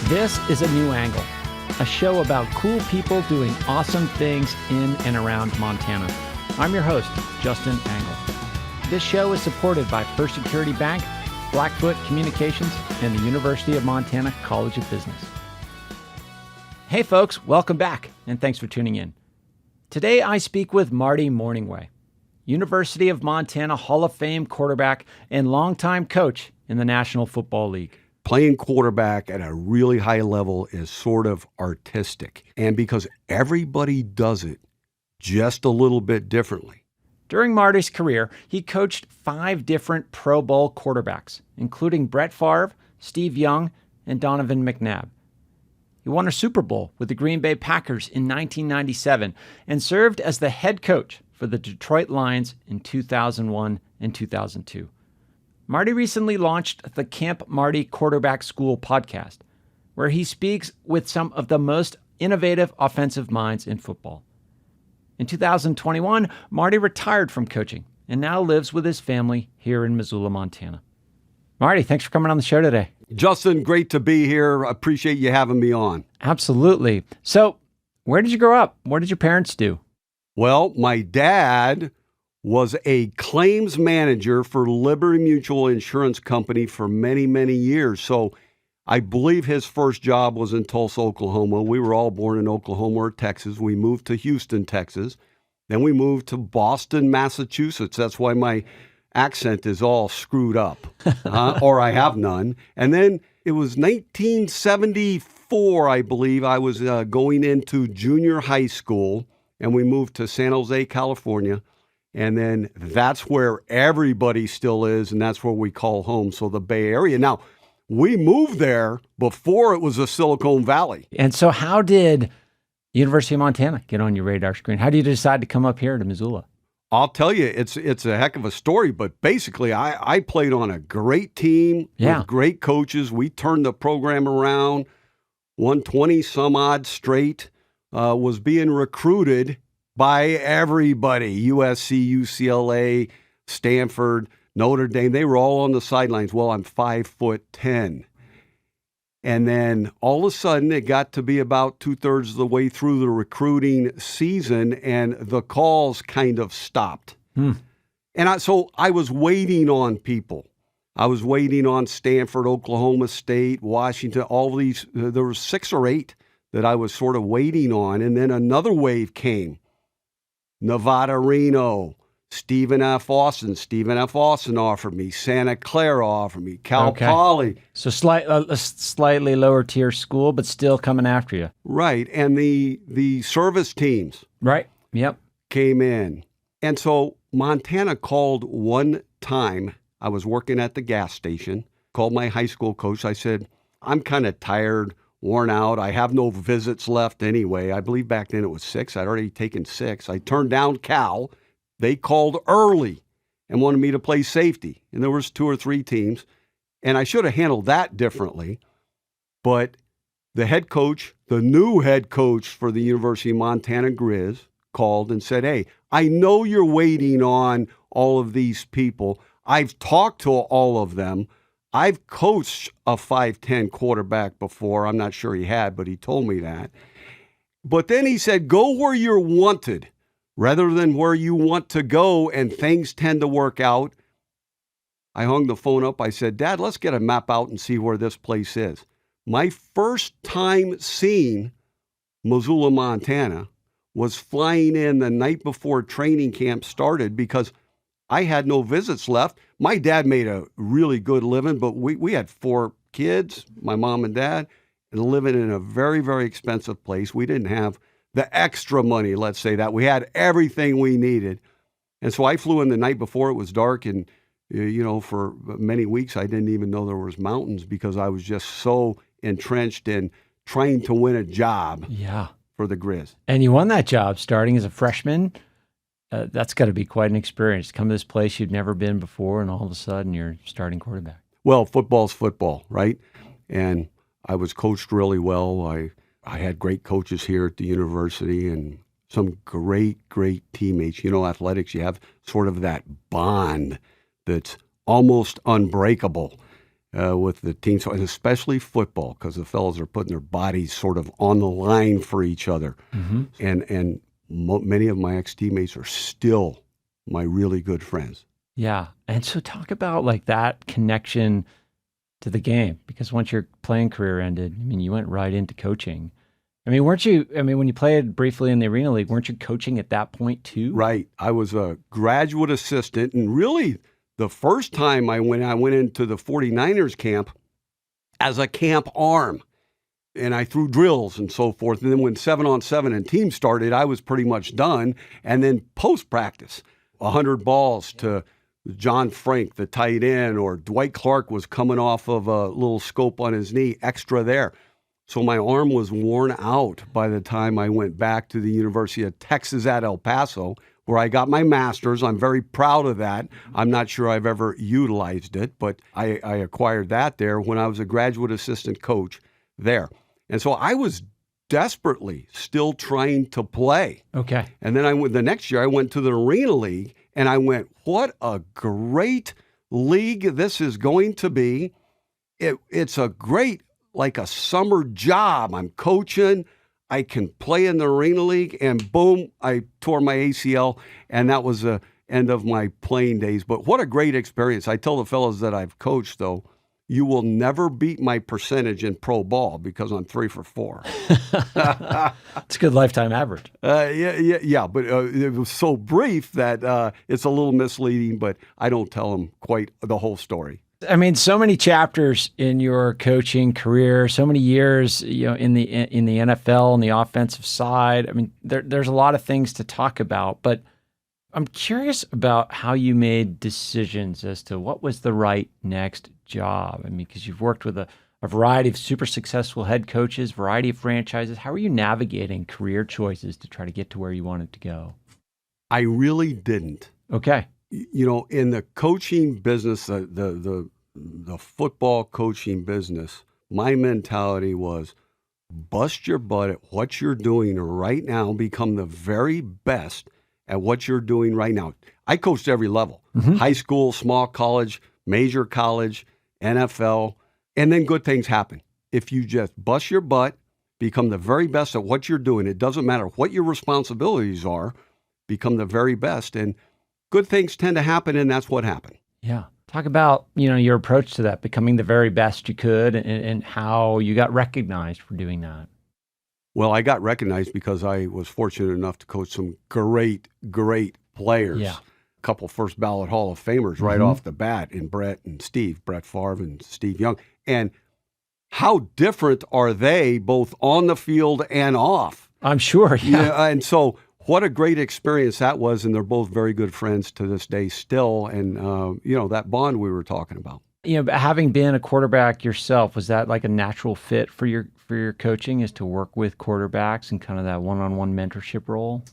This is A New Angle, a show about cool people doing awesome things in and around Montana. I'm your host, Justin Angle. This show is supported by First Security Bank, Blackfoot Communications, and the University of Montana College of Business. Hey folks, welcome back, and thanks for tuning in. Today I speak with Marty Mornhinweg, University of Montana Hall of Fame quarterback and longtime coach in the National Football League. Playing quarterback at a really high level is sort of artistic, and because everybody does it just a little bit differently. During Marty's career, he coached 5 different Pro Bowl quarterbacks, including Brett Farve, Steve Young, and Donovan McNabb. He won a Super Bowl with the Green Bay Packers in 1997 and served as the head coach for the Detroit Lions in 2001 and 2002. Marty recently launched the Camp Marty Quarterback School podcast, where he speaks with some of the most innovative offensive minds in football. In 2021, Marty retired from coaching and now lives with his family here in Missoula, Montana. Marty, thanks for coming on the show today. Justin, great to be here. I appreciate you having me on. Absolutely. So, where did you grow up? What did your parents do? Well, my dad was a claims manager for Liberty Mutual Insurance Company for many, many years. So I believe his first job was in Tulsa, Oklahoma. We were all born in Oklahoma or Texas. We moved to Houston, Texas. Then we moved to Boston, Massachusetts. That's why my accent is all screwed up, or I have none. And then it was 1974, I believe. I was going into junior high school, and we moved to San Jose, California. And then that's where everybody still is, and that's where we call home, so the Bay Area. Now, we moved there before it was a Silicon Valley. And so how did University of Montana get on your radar screen? How did you decide to come up here to Missoula? I'll tell you, it's a heck of a story, but basically I played on a great team with great coaches. We turned the program around, won 20-some-odd straight, was being recruited by everybody, USC, UCLA, Stanford, Notre Dame. They were all on the sidelines. Well, I'm 5'10". And then all of a sudden, it got to be about 2/3 of the way through the recruiting season, and the calls kind of stopped. And so I was waiting on people. I was waiting on Stanford, Oklahoma State, Washington, all these. There were 6 or 8 that I was sort of waiting on, and then another wave came. Nevada, Reno, Stephen F. Austin. Stephen F. Austin offered me. Santa Clara offered me. Cal Poly. So slightly lower tier school, but still coming after you. Right. And the service teams. Right. Yep. Came in. And so Montana called one time. I was working at the gas station, called my high school coach. I said, I'm kind of tired, worn out. I have no visits left anyway. I believe back then it was 6. I'd already taken 6. I turned down Cal. They called early and wanted me to play safety. And there was 2 or 3 teams. And I should have handled that differently. But the head coach, the new head coach for the University of Montana Grizz, called and said, hey, I know you're waiting on all of these people. I've talked to all of them. I've coached a 5'10" quarterback before. I'm not sure he had, but he told me that. But then he said, go where you're wanted rather than where you want to go, and things tend to work out. I hung the phone up. I said, Dad, let's get a map out and see where this place is. My first time seeing Missoula, Montana was flying in the night before training camp started because I had no visits left. My dad made a really good living, but we had 4 kids, my mom and dad, and living in a very, very expensive place. We didn't have the extra money, let's say that. We had everything we needed. And so I flew in the night before it was dark, and for many weeks I didn't even know there was mountains because I was just so entrenched in trying to win a job for the Grizz. And you won that job starting as a freshman. That's got to be quite an experience. Come to this place you'd never been before, and all of a sudden you're starting quarterback. Well, football's football, right? And I was coached really well. I had great coaches here at the university and some great teammates. Athletics, you have sort of that bond that's almost unbreakable. with the teams, and especially football, because the fellas are putting their bodies sort of on the line for each other. Mm-hmm. And many of my ex-teammates are still my really good friends. Yeah. And so talk about like that connection to the game, because once your playing career ended, I mean, you went right into coaching. I mean, when you played briefly in the Arena League, weren't you coaching at that point too? Right. I was a graduate assistant, and really the first time I went into the 49ers camp as a camp arm, and I threw drills and so forth. And then when 7-on-7 and team started, I was pretty much done. And then post-practice, 100 balls to John Frank, the tight end, or Dwight Clark was coming off of a little scope on his knee, extra there. So my arm was worn out by the time I went back to the University of Texas at El Paso, where I got my master's. I'm very proud of that. I'm not sure I've ever utilized it, but I acquired that there when I was a graduate assistant coach there. And so I was desperately still trying to play. Okay. And then the next year I went to the Arena League, and I went, what a great league this is going to be. It's a great, like a summer job. I'm coaching. I can play in the Arena League, and boom, I tore my ACL, and that was the end of my playing days. But what a great experience. I tell the fellows that I've coached, though, you will never beat my percentage in pro ball because I'm 3 for 4. It's a good lifetime average. Yeah. But it was so brief that it's a little misleading, but I don't tell them quite the whole story. I mean, so many chapters in your coaching career, so many years, in the NFL on the offensive side. I mean, there's a lot of things to talk about, but I'm curious about how you made decisions as to what was the right next job. I mean, because you've worked with a variety of super successful head coaches, variety of franchises. How are you navigating career choices to try to get to where you wanted to go? I really didn't. Okay. In the coaching business, the football coaching business, my mentality was bust your butt at what you're doing right now, become the very best at what you're doing right now. I coached every level, high school, small college, major college, NFL, and then good things happen. If you just bust your butt, become the very best at what you're doing, it doesn't matter what your responsibilities are, become the very best. And good things tend to happen, and that's what happened. Yeah. Talk about, your approach to that, becoming the very best you could, and how you got recognized for doing that. Well, I got recognized because I was fortunate enough to coach some great, great players. Yeah. A couple first ballot Hall of Famers right off the bat in Brett Farve and Steve Young. And how different are they both on the field and off? I'm sure, yeah. And so what a great experience that was, and they're both very good friends to this day still, and that bond we were talking about. Having been a quarterback yourself, was that like a natural fit for your coaching, is to work with quarterbacks and kind of that one-on-one mentorship role?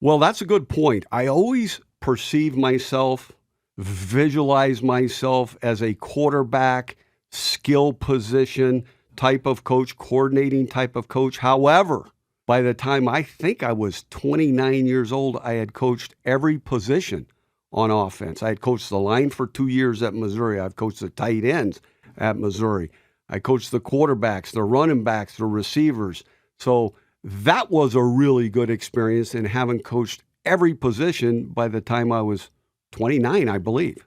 Well, that's a good point. I always perceive myself, visualize myself as a quarterback, skill position type of coach, coordinating type of coach. However, by the time I think I was 29 years old, I had coached every position on offense. I had coached the line for 2 years at Missouri. I've coached the tight ends at Missouri. I coached the quarterbacks, the running backs, the receivers. So that was a really good experience, and having coached every position by the time I was 29, I believe.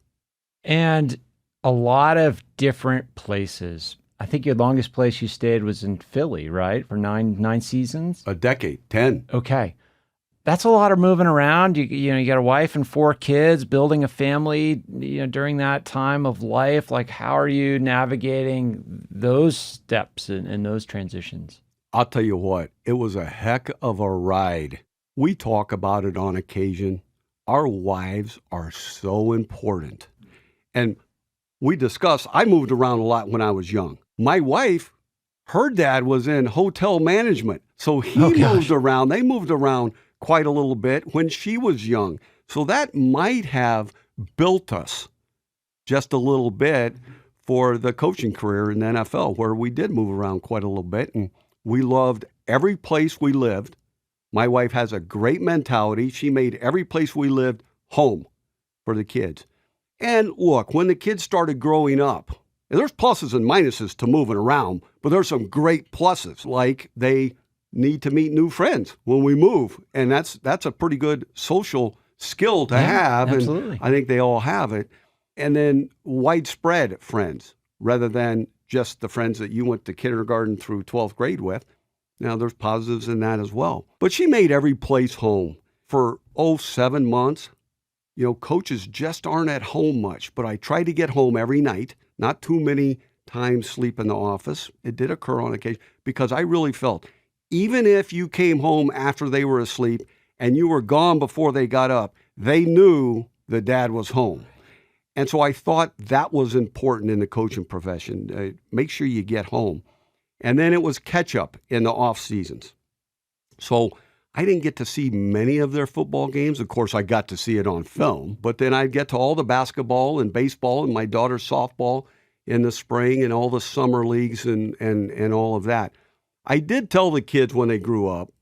And a lot of different places. I think your longest place you stayed was in Philly, right? For nine seasons? A decade, 10. Okay. That's a lot of moving around. You got a wife and 4 kids, building a family, during that time of life. Like, how are you navigating those steps and those transitions? I'll tell you what, it was a heck of a ride. We talk about it on occasion. Our wives are so important. And we discuss, I moved around a lot when I was young. My wife, her dad was in hotel management. So he moved around. They moved around quite a little bit when she was young. So that might have built us just a little bit for the coaching career in the NFL, where we did move around quite a little bit, and we loved every place we lived. My wife has a great mentality. She made every place we lived home for the kids. And look, when the kids started growing up, There's pluses and minuses to moving around, but there's some great pluses, like they need to meet new friends when we move. And that's a pretty good social skill to have. Absolutely. And I think they all have it. And then widespread friends rather than just the friends that you went to kindergarten through 12th grade with. Now, there's positives in that as well. But she made every place home. For, 7 months, coaches just aren't at home much. But I try to get home every night, not too many times sleep in the office. It did occur on occasion because I really felt, even if you came home after they were asleep and you were gone before they got up, they knew that dad was home. And so I thought that was important in the coaching profession. Make sure you get home. And then it was catch up in the off seasons. So I didn't get to see many of their football games. Of course, I got to see it on film, but then I'd get to all the basketball and baseball and my daughter's softball in the spring and all the summer leagues and all of that. I did tell the kids when they grew up,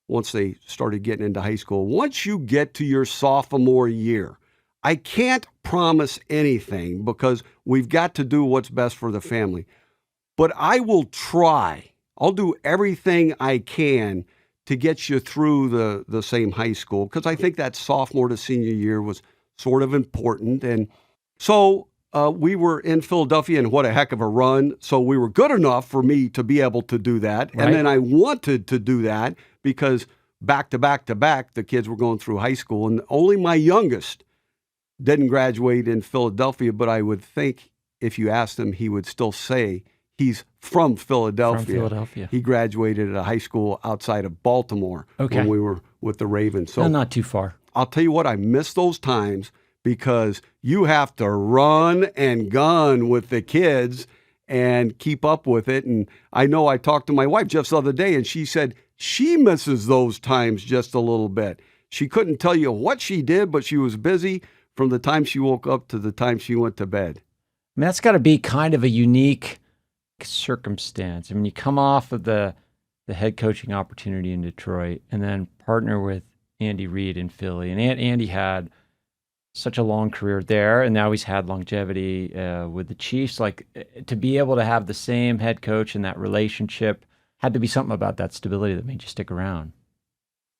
once they started getting into high school, once you get to your sophomore year, I can't promise anything because we've got to do what's best for the family. But I will try. I'll do everything I can to get you through the same high school because I think that sophomore to senior year was sort of important. And so we were in Philadelphia, and what a heck of a run. So we were good enough for me to be able to do that. Right. And then I wanted to do that because back to back to back, the kids were going through high school. And only my youngest didn't graduate in Philadelphia, but I would think if you asked him, he would still say he's from Philadelphia. From Philadelphia. He graduated at a high school outside of Baltimore when we were with the Ravens. So not too far. I'll tell you what, I miss those times because you have to run and gun with the kids and keep up with it. And I know I talked to my wife just the other day, and she said she misses those times just a little bit. She couldn't tell you what she did, but she was busy from the time she woke up to the time she went to bed. I mean, that's got to be kind of a unique circumstance. I mean, you come off of the head coaching opportunity in Detroit and then partner with Andy Reid in Philly. And Andy had such a long career there, and now he's had longevity with the Chiefs. Like, to be able to have the same head coach and that relationship had to be something about that stability that made you stick around.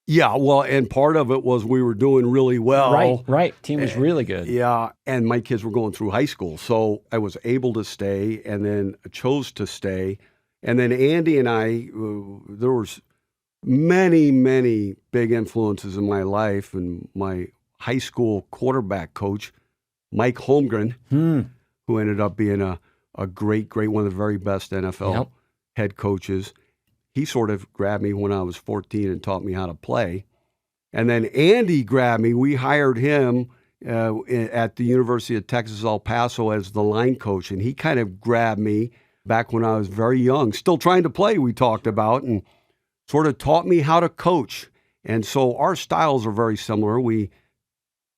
Yeah, well, and part of it was we were doing really well. Right. Team was really good. Yeah, and my kids were going through high school, so I was able to stay and then chose to stay. And then Andy and I, there was many, many big influences in my life, and my high school quarterback coach, Mike Holmgren, who ended up being a great, one of the very best NFL head coaches. He sort of grabbed me when I was 14 and taught me how to play. And then Andy grabbed me. We hired him at the University of Texas, El Paso as the line coach. And he kind of grabbed me back when I was very young, still trying to play, we talked about, and sort of taught me how to coach. And so our styles are very similar.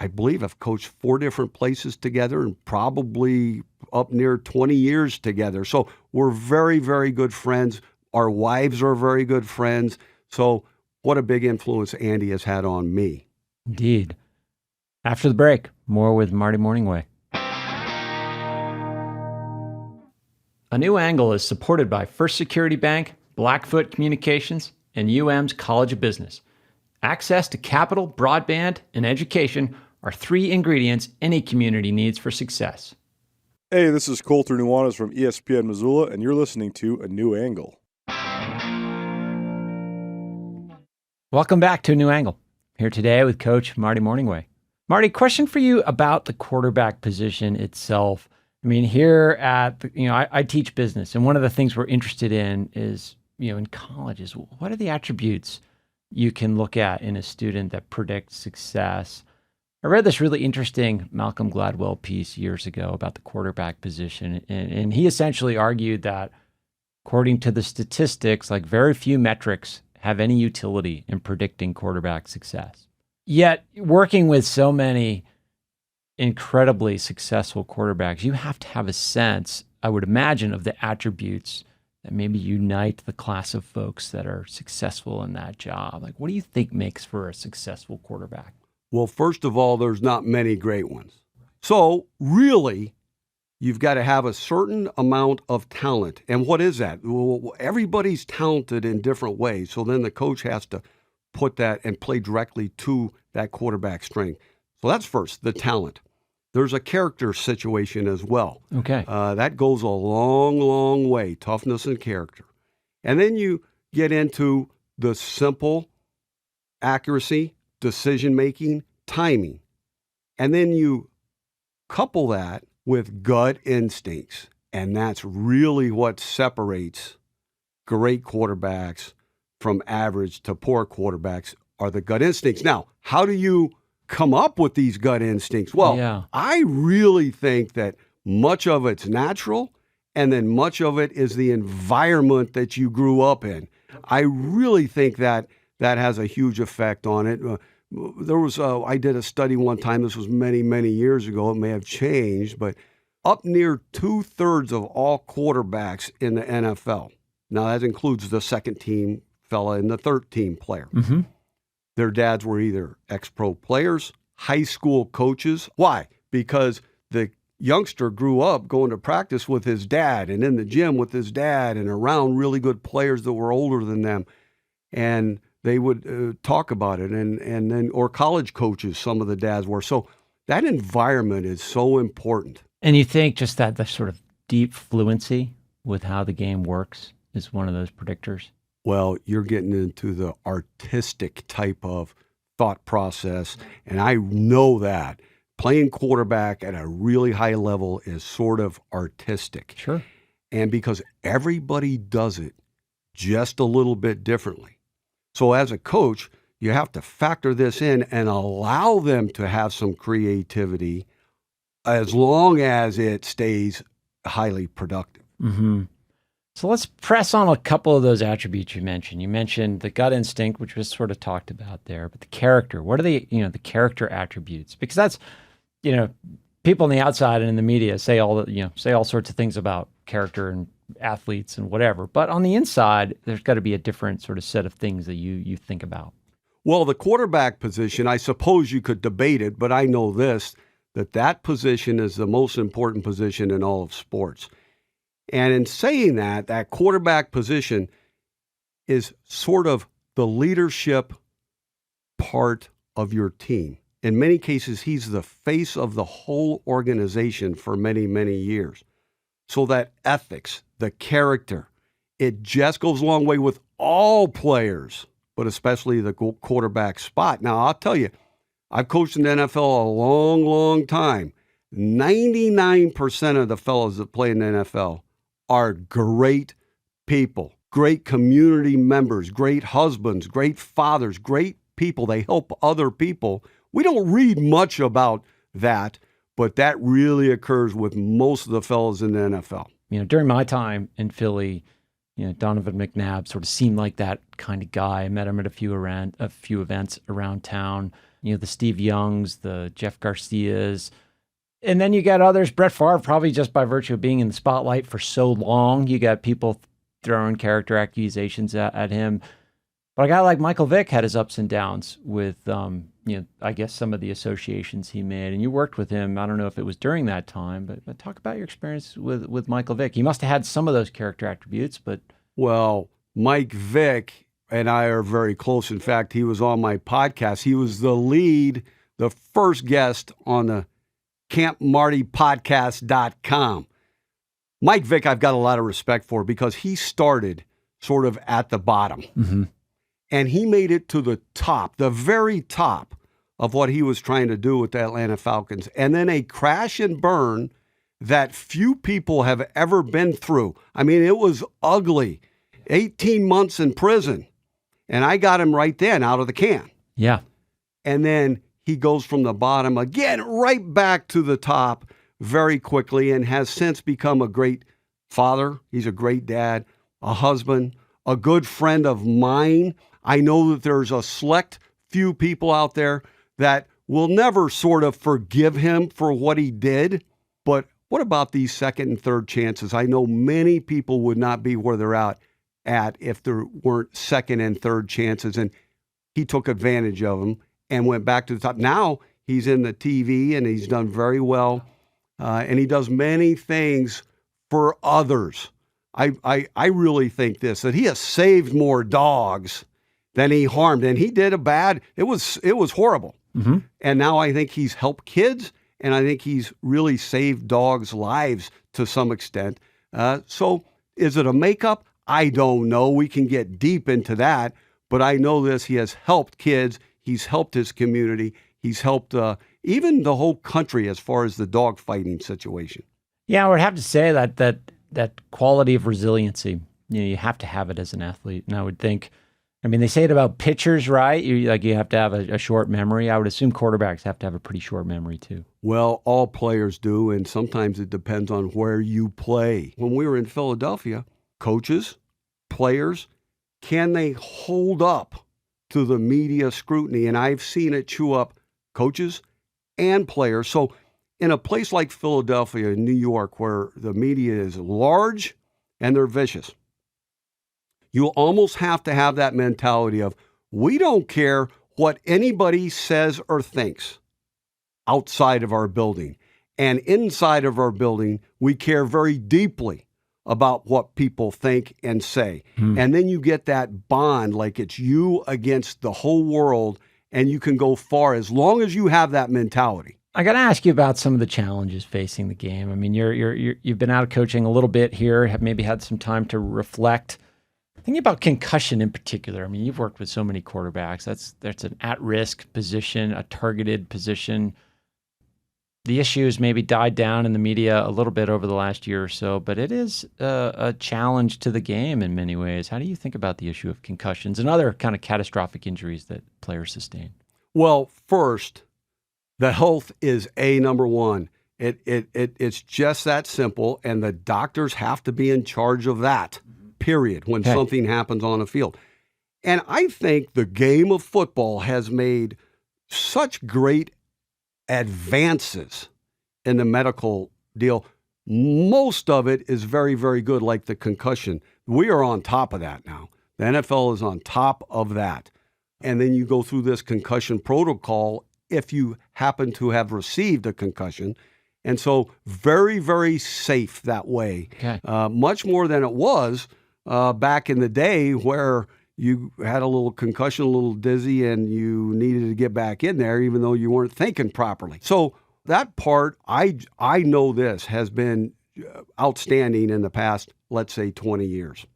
I believe, have coached 4 different places together and probably up near 20 years together. So we're very, very good friends. Our wives are very good friends. So what a big influence Andy has had on me. Indeed. After the break, more with Marty Mornhinweg. A New Angle is supported by First Security Bank, Blackfoot Communications, and UM's College of Business. Access to capital, broadband, and education are 3 ingredients any community needs for success. Hey, this is Colter Nuanez from ESPN Missoula, and you're listening to A New Angle. Welcome back to A New Angle. Here today with Coach Marty Mornhinweg. Marty, question for you about the quarterback position itself. I mean, here at, I teach business, and one of the things we're interested in is, in colleges, what are the attributes you can look at in a student that predicts success? I read this really interesting Malcolm Gladwell piece years ago about the quarterback position, and he essentially argued that, according to the statistics, like very few metrics have any utility in predicting quarterback success. Yet, working with so many incredibly successful quarterbacks, you have to have a sense, I would imagine, of the attributes that maybe unite the class of folks that are successful in that job. Like, what do you think makes for a successful quarterback? Well, first of all, there's not many great ones. So really, you've got to have a certain amount of talent. And what is that? Well, everybody's talented in different ways. So then the coach has to put that and play directly to that quarterback strength. So that's first, the talent. There's a character situation as well. Okay. That goes a long, long way, toughness and character. And then you get into the simple accuracy, decision-making, timing. And then you couple that with gut instincts. And that's really what separates great quarterbacks from average to poor quarterbacks are the gut instincts. Now, how do you come up with these gut instincts? Well, I really think that much of it's natural, and then much of it is the environment that you grew up in. I really think that has a huge effect on it. I did a study one time, this was many, many years ago, it may have changed, but up near 2/3 of all quarterbacks in the NFL, now that includes the second team fella and the third team player, their dads were either ex-pro players, high school coaches. Why? Because the youngster grew up going to practice with his dad and in the gym with his dad and around really good players that were older than them. And they would talk about it. And then, or college coaches, some of the dads were. So that environment is so important. And you think just that the sort of deep fluency with how the game works is one of those predictors? Well, you're getting into the artistic type of thought process, and I know that playing quarterback at a really high level is sort of artistic. Sure. And because everybody does it just a little bit differently. So as a coach, you have to factor this in and allow them to have some creativity as long as it stays highly productive. Mm-hmm. So let's press on a couple of those attributes you mentioned. You mentioned the gut instinct, which was sort of talked about there, but the character. What are the character attributes? Because that's, people on the outside and in the media say all sorts of things about character and athletes and whatever. But on the inside, there's got to be a different sort of set of things that you think about. Well, the quarterback position, I suppose you could debate it, but I know this, that position is the most important position in all of sports. And in saying that quarterback position is sort of the leadership part of your team. In many cases, he's the face of the whole organization for many, many years. So that ethics, the character, it just goes a long way with all players, but especially the quarterback spot. Now, I'll tell you, I've coached in the NFL a long, long time. 99% of the fellows that play in the NFL are great people, great community members, great husbands, great fathers, great people. They help other people. We don't read much about that, but that really occurs with most of the fellows in the NFL. During my time in Philly, Donovan McNabb sort of seemed like that kind of guy. I met him at a few events around town. The Steve Youngs, the Jeff Garcias. And then you got others, Brett Farve, probably just by virtue of being in the spotlight for so long. You got people throwing character accusations at him. But a guy like Michael Vick had his ups and downs with, I guess some of the associations he made. And you worked with him. I don't know if it was during that time, but talk about your experience with Michael Vick. He must have had some of those character attributes, but... Well, Mike Vick and I are very close. In fact, he was on my podcast. He was the first guest on the CampMartyPodcast.com. Mike Vick, I've got a lot of respect for because he started sort of at the bottom. Mm-hmm. And he made it to the top, the very top of what he was trying to do with the Atlanta Falcons. And then a crash and burn that few people have ever been through. I mean, it was ugly. 18 months in prison. And I got him right then out of the can. Yeah. And then he goes from the bottom again, right back to the top very quickly and has since become a great father. He's a great dad, a husband, a good friend of mine. I know that there's a select few people out there that will never sort of forgive him for what he did. But what about these second and third chances? I know many people would not be where they're at if there weren't second and third chances. And he took advantage of them and went back to the top. Now he's in the TV and he's done very well and he does many things for others. I really think that he has saved more dogs than he harmed, and he did it was horrible. Mm-hmm. And now I think he's helped kids, and I think he's really saved dogs' lives to some extent. So is it a makeup? I don't know. We can get deep into that, but I know this. He has helped kids. He's helped his community. He's helped even the whole country as far as the dog fighting situation. Yeah, I would have to say that quality of resiliency, you have to have it as an athlete. And I would think, they say it about pitchers, right? You have to have a short memory. I would assume quarterbacks have to have a pretty short memory too. Well, all players do, and sometimes it depends on where you play. When we were in Philadelphia, coaches, players, can they hold up to the media scrutiny? And I've seen it chew up coaches and players. So in a place like Philadelphia, New York, where the media is large and they're vicious, you almost have to have that mentality of, we don't care what anybody says or thinks outside of our building. And inside of our building, we care very deeply about what people think and say. And then you get that bond, like it's you against the whole world, and you can go far as long as you have that mentality. I got to ask you about some of the challenges facing the game. You've been out of coaching a little bit here, have maybe had some time to reflect. Thinking about concussion in particular, you've worked with so many quarterbacks. That's an at-risk position, a targeted position. The issue has maybe died down in the media a little bit over the last year or so, but it is a challenge to the game in many ways. How do you think about the issue of concussions and other kind of catastrophic injuries that players sustain? Well, first, the health is number one. It's just that simple, and the doctors have to be in charge of that, period, when something happens on a field. And I think the game of football has made such great advances in the medical deal. Most of it is very, very good, like the concussion. We are on top of that now. The NFL is on top of that. And then you go through this concussion protocol if you happen to have received a concussion. And so very, very safe that way. Okay. Much more than it was back in the day where you had a little concussion, a little dizzy, and you needed to get back in there even though you weren't thinking properly. So that part, I know this has been outstanding in the past, let's say, 20 years.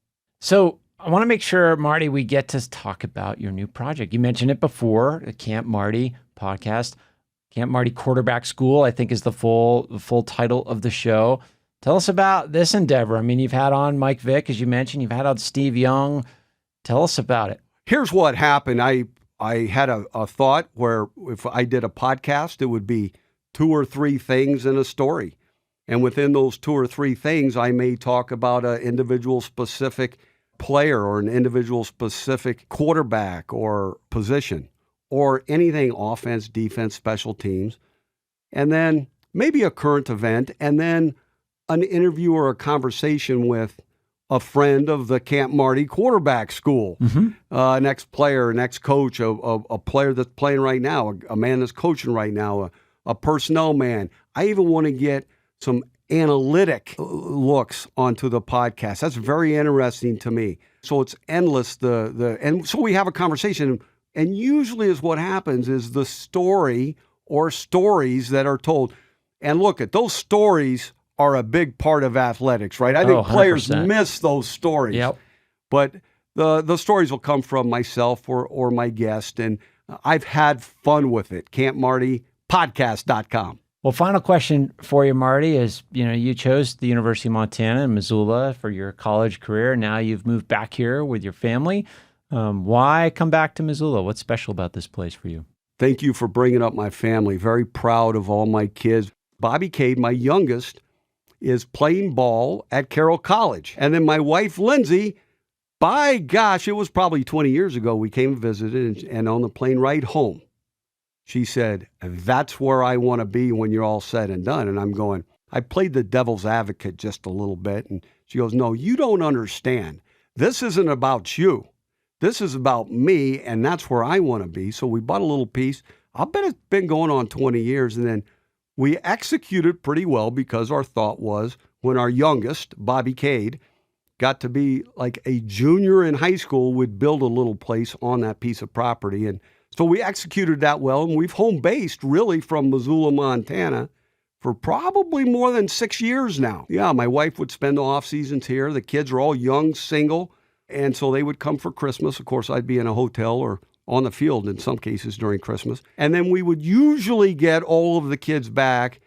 So I want to make sure, Marty, we get to talk about your new project. You mentioned it before, the Camp Marty podcast. Camp Marty Quarterback School, I think, is the full title of the show. Tell us about this endeavor. You've had on Mike Vick, as you mentioned. You've had on Steve Young. Tell us about it. Here's what happened. I had a thought where if I did a podcast, it would be 2 or 3 things in a story. And within those 2 or 3 things, I may talk about an individual specific player or an individual specific quarterback or position or anything offense, defense, special teams. And then maybe a current event, and then an interview or a conversation with a friend of the Camp Marty Quarterback School, an ex-player, an ex-coach, a player that's playing right now, a man that's coaching right now, a personnel man. I even want to get some analytic looks onto the podcast. That's very interesting to me. So it's endless. And so we have a conversation, and usually is what happens is the story or stories that are told. And look, at those stories are a big part of athletics, right? I think players miss those stories. Yep. But the stories will come from myself or my guest, and I've had fun with it. CampMartyPodcast.com. Well, final question for you, Marty, is, you chose the University of Montana in Missoula for your college career. Now you've moved back here with your family. Why come back to Missoula? What's special about this place for you? Thank you for bringing up my family. Very proud of all my kids. Bobby Cade, my youngest, is playing ball at Carroll College. And then my wife, Lindsay, by gosh, it was probably 20 years ago, we came and visited, and on the plane ride home, she said, that's where I want to be when you're all said and done. And I'm going, I played the devil's advocate just a little bit. And she goes, no, you don't understand. This isn't about you. This is about me, and that's where I want to be. So we bought a little piece. I'll bet it's been going on 20 years. And then we executed pretty well because our thought was when our youngest, Bobby Cade, got to be like a junior in high school, we'd build a little place on that piece of property. And so we executed that well, and we've home-based really from Missoula, Montana for probably more than 6 years now. Yeah, my wife would spend the off seasons here. The kids are all young, single, and so they would come for Christmas. Of course, I'd be in a hotel or on the field in some cases during Christmas. And then we would usually get all of the kids back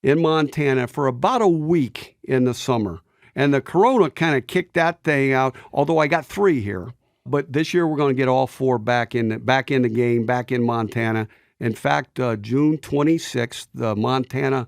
in Montana for about a week in the summer. And the corona kind of kicked that thing out, although I got 3 here. But this year we're going to get all 4 back in the game, back in Montana. In fact, June 26th, the Montana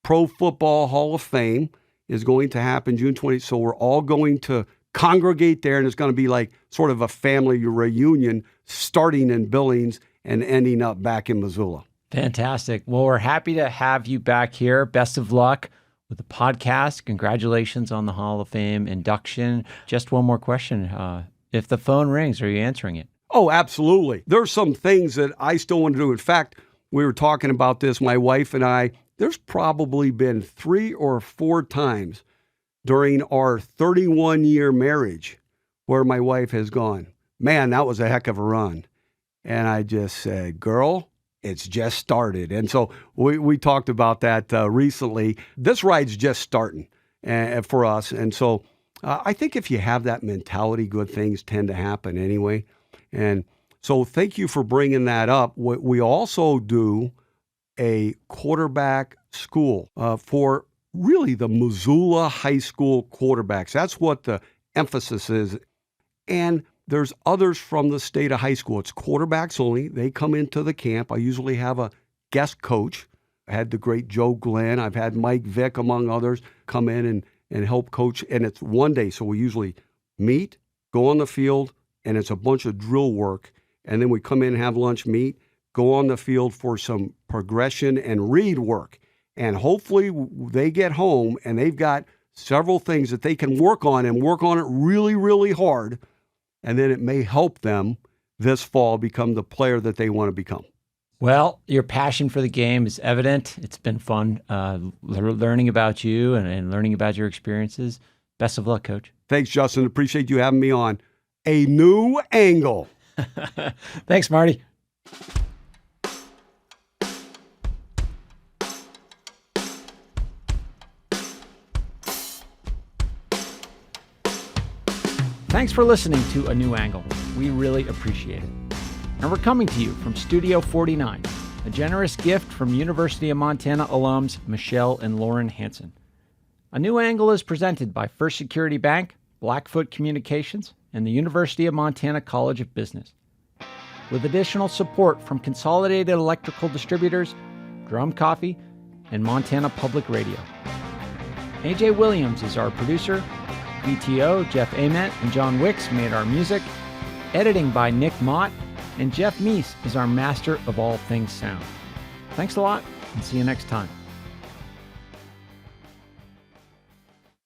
Pro Football Hall of Fame is going to happen June 20th. So we're all going to congregate there, and it's going to be like sort of a family reunion starting in Billings and ending up back in Missoula. Fantastic. Well, we're happy to have you back here. Best of luck with the podcast. Congratulations on the Hall of Fame induction. Just one more question. If the phone rings, are you answering it? Oh, absolutely. There's some things that I still want to do. In fact, we were talking about this, my wife and I. There's probably been 3 or 4 times during our 31-year marriage where my wife has gone, man, that was a heck of a run. And I just said, girl, it's just started. And so we talked about that recently. This ride's just starting for us. And so I think if you have that mentality, good things tend to happen anyway. And so thank you for bringing that up. We also do a quarterback school for really the Missoula high school quarterbacks. That's what the emphasis is. And there's others from the state of high school. It's quarterbacks only. They come into the camp. I usually have a guest coach. I had the great Joe Glenn. I've had Mike Vick, among others, come in and help coach. And it's one day. So we usually meet, go on the field, and it's a bunch of drill work. And then we come in and have lunch, meet, go on the field for some progression and read work. And hopefully they get home and they've got several things that they can work on and work on it really, really hard. And then it may help them this fall become the player that they want to become. Well, your passion for the game is evident. It's been fun learning about you and learning about your experiences. Best of luck, Coach. Thanks, Justin. Appreciate you having me on A New Angle. Thanks, Marty. Thanks for listening to A New Angle. We really appreciate it. And we're coming to you from Studio 49, a generous gift from University of Montana alums Michelle and Lauren Hansen. A New Angle is presented by First Security Bank, Blackfoot Communications, and the University of Montana College of Business. With additional support from Consolidated Electrical Distributors, Drum Coffee, and Montana Public Radio. AJ Williams is our producer. BTO, Jeff Ament, and John Wicks made our music. Editing by Nick Mott, and Jeff Meese is our master of all things sound. Thanks a lot, and see you next time.